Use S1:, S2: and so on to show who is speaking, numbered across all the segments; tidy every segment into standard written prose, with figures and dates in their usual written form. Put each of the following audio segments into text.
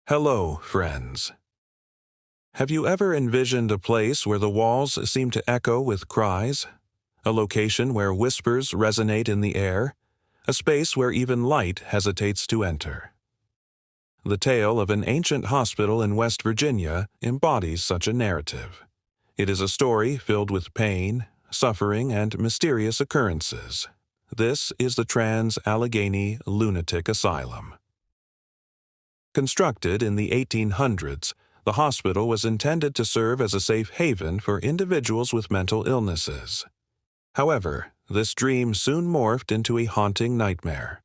S1: Hello, friends. Have you ever envisioned a place where the walls seem to echo with cries? A location where whispers resonate in the air? A space where even light hesitates to enter? The tale of an ancient hospital in West Virginia embodies such a narrative. It is a story filled with pain, suffering, and mysterious occurrences. This is the Trans-Allegheny Lunatic Asylum. Constructed in the 1800s, the hospital was intended to serve as a safe haven for individuals with mental illnesses. However, this dream soon morphed into a haunting nightmare.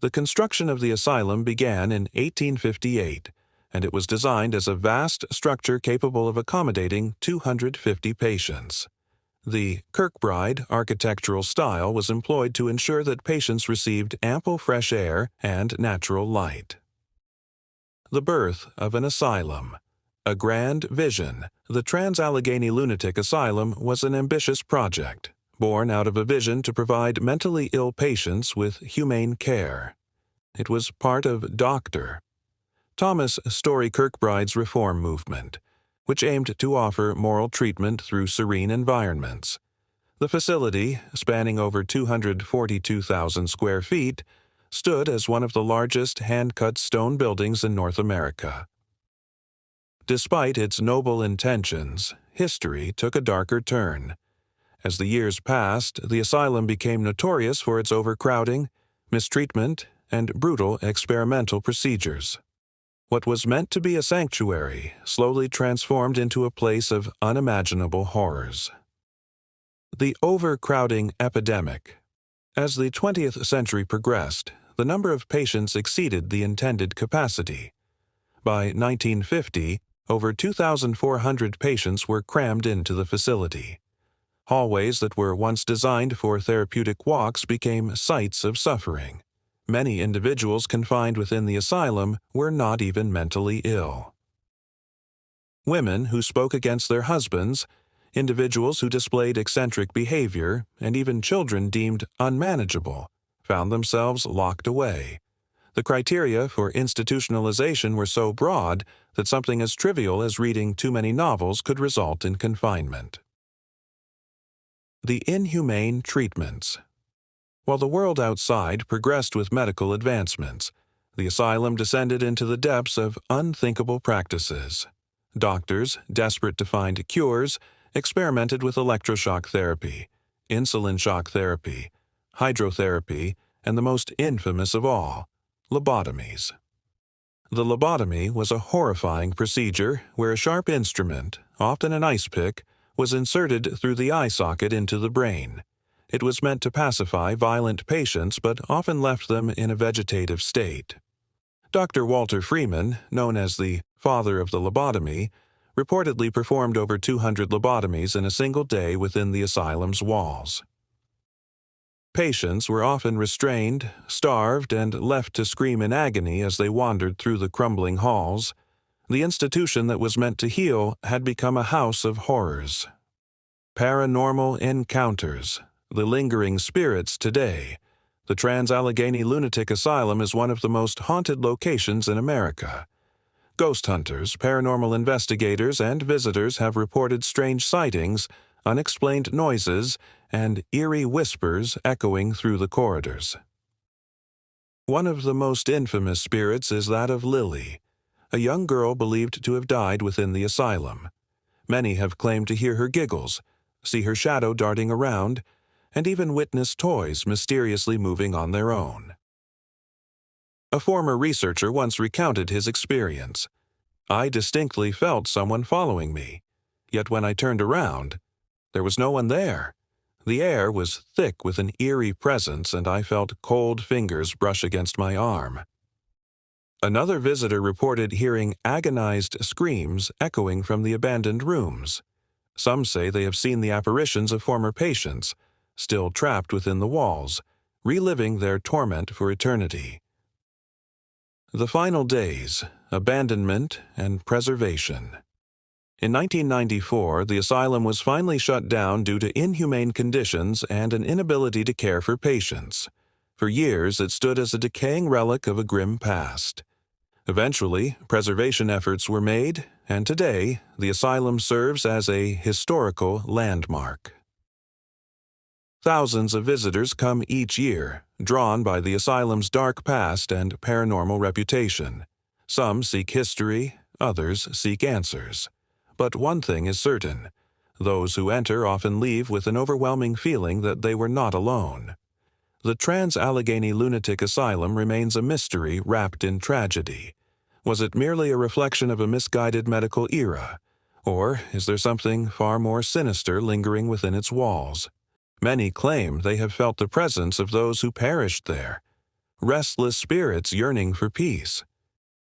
S1: The construction of the asylum began in 1858, and it was designed as a vast structure capable of accommodating 250 patients. The Kirkbride architectural style was employed to ensure that patients received ample fresh air and natural light. The birth of an asylum. A grand vision, the Trans-Allegheny Lunatic Asylum was an ambitious project, born out of a vision to provide mentally ill patients with humane care. It was part of Dr. Thomas Story Kirkbride's reform movement, which aimed to offer moral treatment through serene environments. The facility, spanning over 242,000 square feet, stood as one of the largest hand-cut stone buildings in North America. Despite its noble intentions, history took a darker turn. As the years passed, the asylum became notorious for its overcrowding, mistreatment, and brutal experimental procedures. What was meant to be a sanctuary slowly transformed into a place of unimaginable horrors. The overcrowding epidemic. As the 20th century progressed, the number of patients exceeded the intended capacity. By 1950, over 2,400 patients were crammed into the facility. Hallways that were once designed for therapeutic walks became sites of suffering. Many individuals confined within the asylum were not even mentally ill. Women who spoke against their husbands, individuals who displayed eccentric behavior, and even children deemed unmanageable, found themselves locked away. The criteria for institutionalization were so broad that something as trivial as reading too many novels could result in confinement. The inhumane treatments. While the world outside progressed with medical advancements, the asylum descended into the depths of unthinkable practices. Doctors, desperate to find cures, experimented with electroshock therapy, insulin shock therapy, hydrotherapy, and the most infamous of all, lobotomies. The lobotomy was a horrifying procedure where a sharp instrument, often an ice pick, was inserted through the eye socket into the brain. It was meant to pacify violent patients but often left them in a vegetative state. Dr. Walter Freeman, known as the father of the lobotomy, reportedly performed over 200 lobotomies in a single day within the asylum's walls. Patients were often restrained, starved, and left to scream in agony as they wandered through the crumbling halls. The institution that was meant to heal had become a house of horrors. Paranormal encounters, the lingering spirits today. The Trans-Allegheny Lunatic Asylum is one of the most haunted locations in America. Ghost hunters, paranormal investigators, and visitors have reported strange sightings, unexplained noises, and eerie whispers echoing through the corridors. One of the most infamous spirits is that of Lily, a young girl believed to have died within the asylum. Many have claimed to hear her giggles, see her shadow darting around, and even witness toys mysteriously moving on their own. A former researcher once recounted his experience. "I distinctly felt someone following me, yet when I turned around, there was no one there. The air was thick with an eerie presence, and I felt cold fingers brush against my arm." Another visitor reported hearing agonized screams echoing from the abandoned rooms. Some say they have seen the apparitions of former patients, still trapped within the walls, reliving their torment for eternity. The final days, abandonment and preservation. In 1994, the asylum was finally shut down due to inhumane conditions and an inability to care for patients. For years, it stood as a decaying relic of a grim past. Eventually, preservation efforts were made, and today, the asylum serves as a historical landmark. Thousands of visitors come each year, drawn by the asylum's dark past and paranormal reputation. Some seek history, others seek answers. But one thing is certain: those who enter often leave with an overwhelming feeling that they were not alone. The Trans-Allegheny Lunatic Asylum remains a mystery wrapped in tragedy. Was it merely a reflection of a misguided medical era? Or is there something far more sinister lingering within its walls? Many claim they have felt the presence of those who perished there, restless spirits yearning for peace.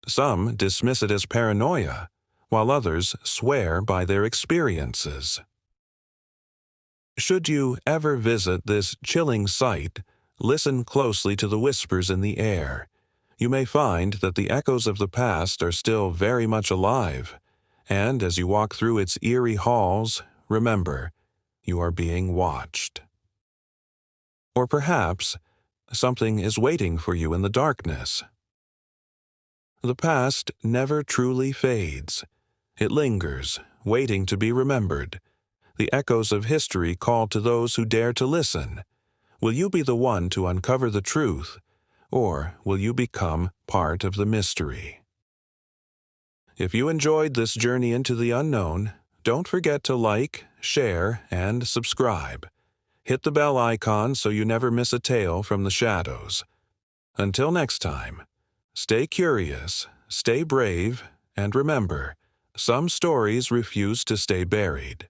S1: Some dismiss it as paranoia, while others swear by their experiences. Should you ever visit this chilling site, listen closely to the whispers in the air. You may find that the echoes of the past are still very much alive, and as you walk through its eerie halls, remember, you are being watched. Or perhaps, something is waiting for you in the darkness. The past never truly fades. It lingers, waiting to be remembered. The echoes of history call to those who dare to listen. Will you be the one to uncover the truth, or will you become part of the mystery? If you enjoyed this journey into the unknown, don't forget to like, share, and subscribe. Hit the bell icon so you never miss a tale from the shadows. Until next time, stay curious, stay brave, and remember, some stories refuse to stay buried.